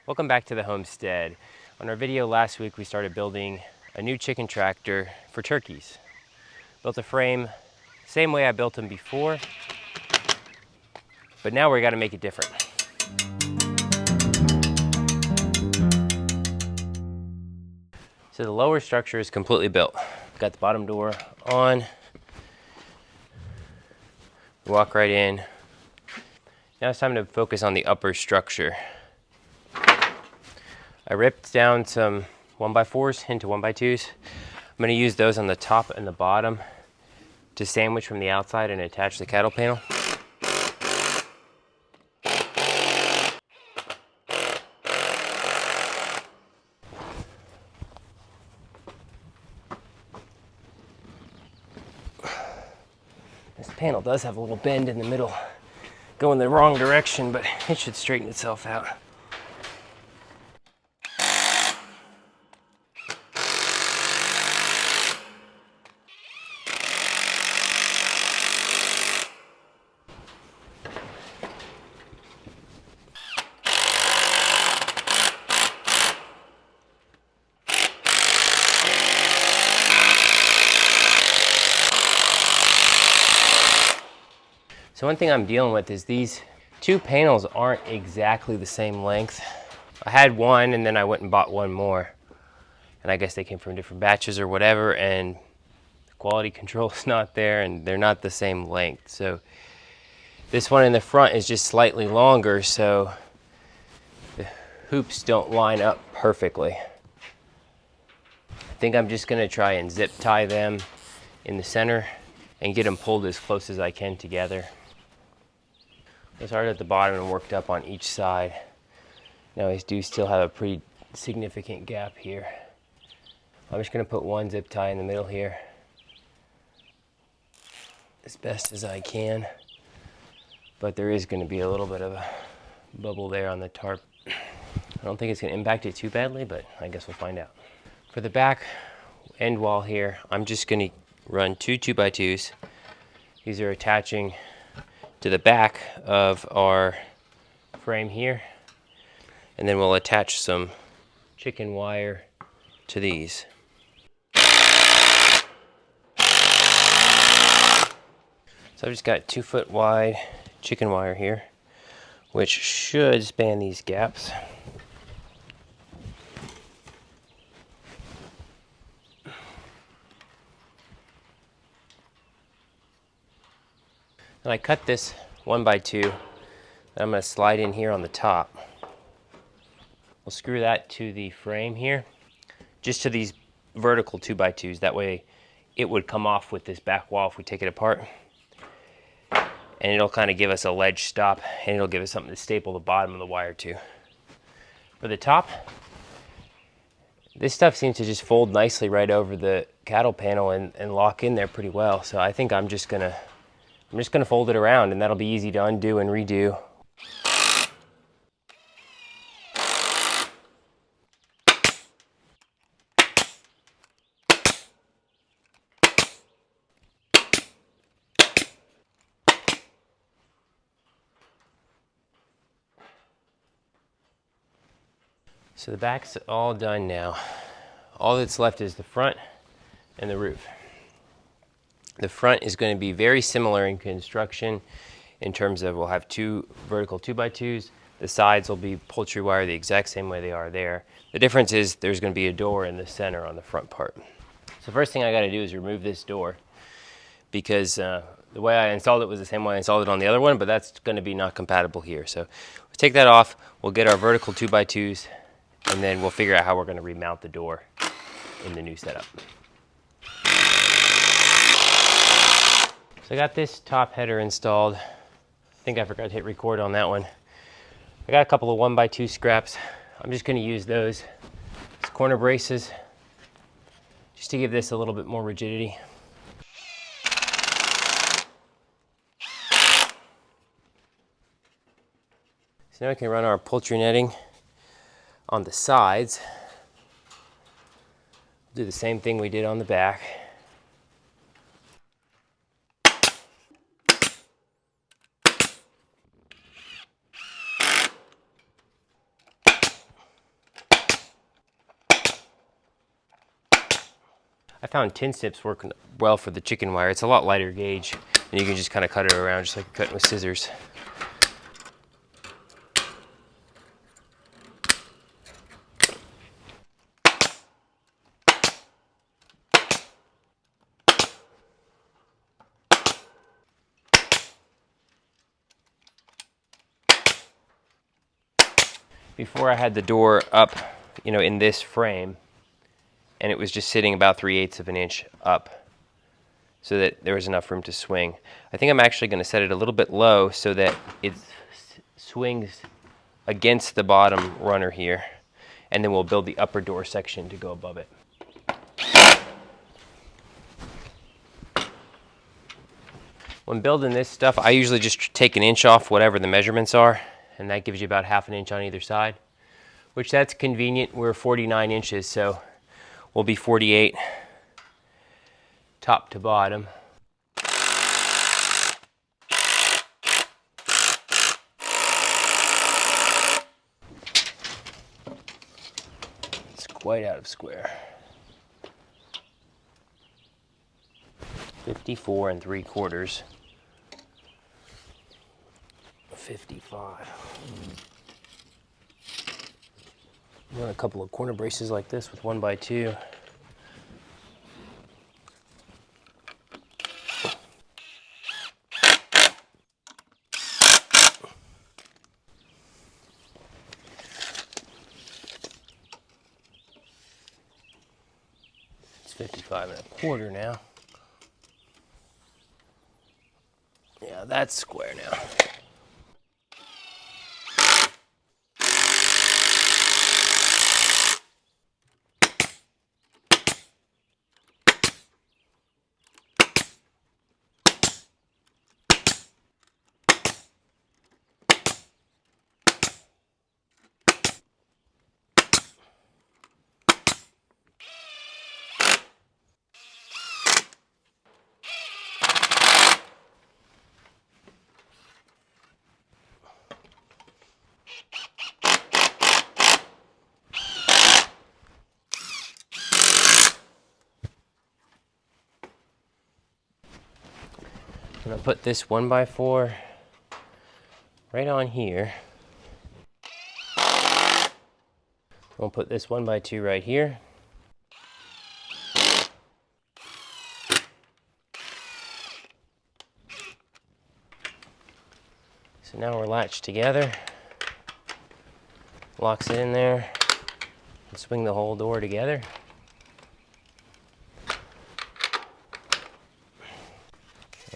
Welcome back to the homestead. On our video last week, we started building a new chicken tractor for turkeys. Built a frame, same way I built them before, but now we got to make it different. So the lower structure is completely built. Got the bottom door on. Walk right in. Now it's time to focus on the upper structure. I ripped down some 1x4s into 1x2s. I'm going to use those on the top and the bottom to sandwich from the outside and attach the cattle panel. This panel does have a little bend in the middle, going the wrong direction, but it should straighten itself out. So one thing I'm dealing with is these two panels aren't exactly the same length. I had one and then I went and bought one more. And I guess they came from different batches or whatever, and the quality control is not there and they're not the same length. So this one in the front is just slightly longer, so the hoops don't line up perfectly. I think I'm just gonna try and zip tie them in the center and get them pulled as close as I can together. I started at the bottom and worked up on each side. Now I do still have a pretty significant gap here. I'm just gonna put one zip tie in the middle here as best as I can. But there is gonna be a little bit of a bubble there on the tarp. I don't think it's gonna impact it too badly, but I guess we'll find out. For the back end wall here, I'm just gonna run two 2x2s. These are attaching to the back of our frame here, and then we'll attach some chicken wire to these. So I've just got 2 foot wide chicken wire here, which should span these gaps. And I cut this 1x2 that I'm going to slide in here on the top. We'll screw that to the frame here, just to these vertical 2x2s. That way it would come off with this back wall if we take it apart. And it'll kind of give us a ledge stop, and it'll give us something to staple the bottom of the wire to. For the top, this stuff seems to just fold nicely right over the cattle panel and lock in there pretty well. So I think I'm just gonna fold it around, and that'll be easy to undo and redo. So the back's all done now. All that's left is the front and the roof. The front is going to be very similar in construction in terms of we'll have two vertical 2x2s. The sides will be poultry wire the exact same way they are there. The difference is there's going to be a door in the center on the front part. So first thing I got to do is remove this door, because the way I installed it was the same way I installed it on the other one, but that's going to be not compatible here. So we'll take that off, we'll get our vertical 2x2s, and then we'll figure out how we're going to remount the door in the new setup. So I got this top header installed. I think I forgot to hit record on that one. I got a couple of 1x2 scraps. I'm just going to use those as corner braces just to give this a little bit more rigidity. So now we can run our poultry netting on the sides. Do the same thing we did on the back. I found tin snips work well for the chicken wire. It's a lot lighter gauge, and you can just kind of cut it around just like you're cutting with scissors. Before I had the door up, you know, in this frame, and it was just sitting about 3/8 of an inch up so that there was enough room to swing. I think I'm actually going to set it a little bit low so that it swings against the bottom runner here, and then we'll build the upper door section to go above it. When building this stuff, I usually just take an inch off whatever the measurements are, and that gives you about 1/2 inch on either side, which that's convenient. We're 49 inches, so we'll be 48 top to bottom. It's quite out of square. 54 3/4. 55. Run a couple of corner braces like this with 1x2. It's 55 1/4 now. Yeah, that's square now. I'm gonna put this 1x4 right on here. We'll put this 1x2 right here. So now we're latched together. Locks it in there. And swing the whole door together.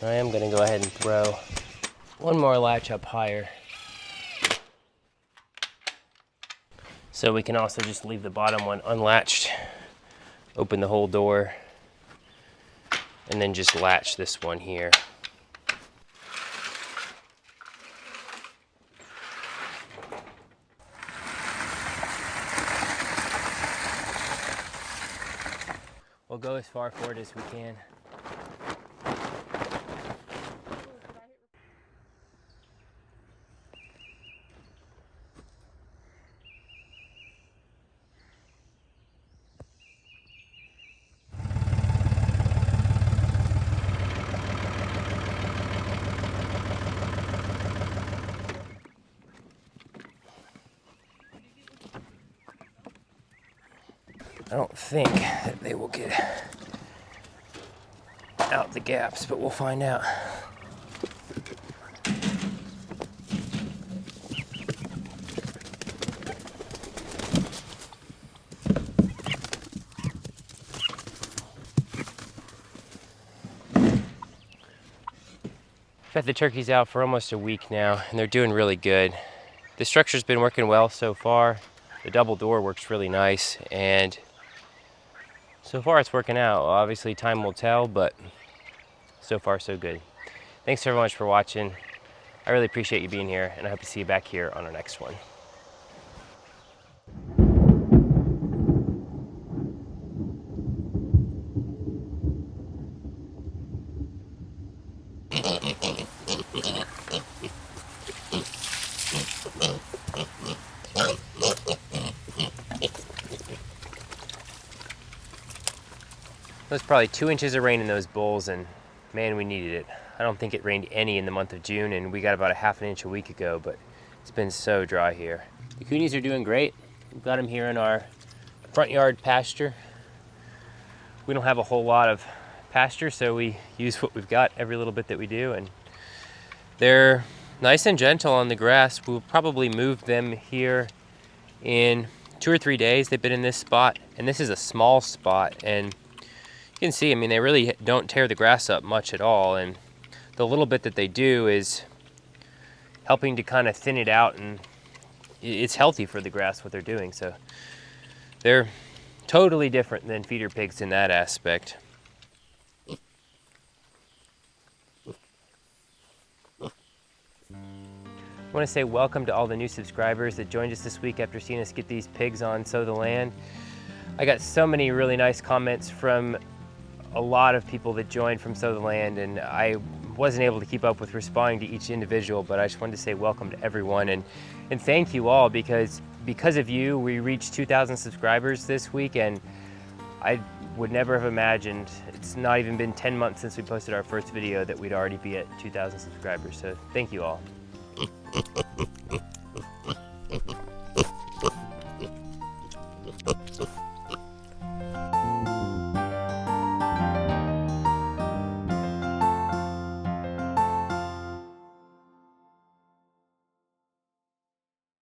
I am going to go ahead and throw one more latch up higher. So we can also just leave the bottom one unlatched, open the whole door, and then just latch this one here. We'll go as far forward as we can. I don't think that they will get out the gaps, but we'll find out. I've had the turkeys out for almost a week now, and they're doing really good. The structure's been working well so far. The double door works really nice, and so far it's working out. Obviously time will tell, but so far so good. Thanks so much for watching. I really appreciate you being here, and I hope to see you back here on our next one. There's probably 2 inches of rain in those bowls, and man, we needed it. I don't think it rained any in the month of June, and we got about a half an inch a week ago, but it's been so dry here. The Kunes are doing great. We've got them here in our front yard pasture. We don't have a whole lot of pasture, so we use what we've got, every little bit that we do, and they're nice and gentle on the grass. We'll probably move them here in 2 or 3 days. They've been in this spot, and this is a small spot, and you can see, I mean, they really don't tear the grass up much at all, and the little bit that they do is helping to kind of thin it out, and it's healthy for the grass what they're doing. So they're totally different than feeder pigs in that aspect. I want to say welcome to all the new subscribers that joined us this week after seeing us get these pigs on Sow the Land. I got so many really nice comments from a lot of people that joined from Sow the Land, and I wasn't able to keep up with responding to each individual, but I just wanted to say welcome to everyone, and thank you all, because of you we reached 2,000 subscribers this week, and I would never have imagined, it's not even been 10 months since we posted our first video, that we'd already be at 2,000 subscribers. So thank you all.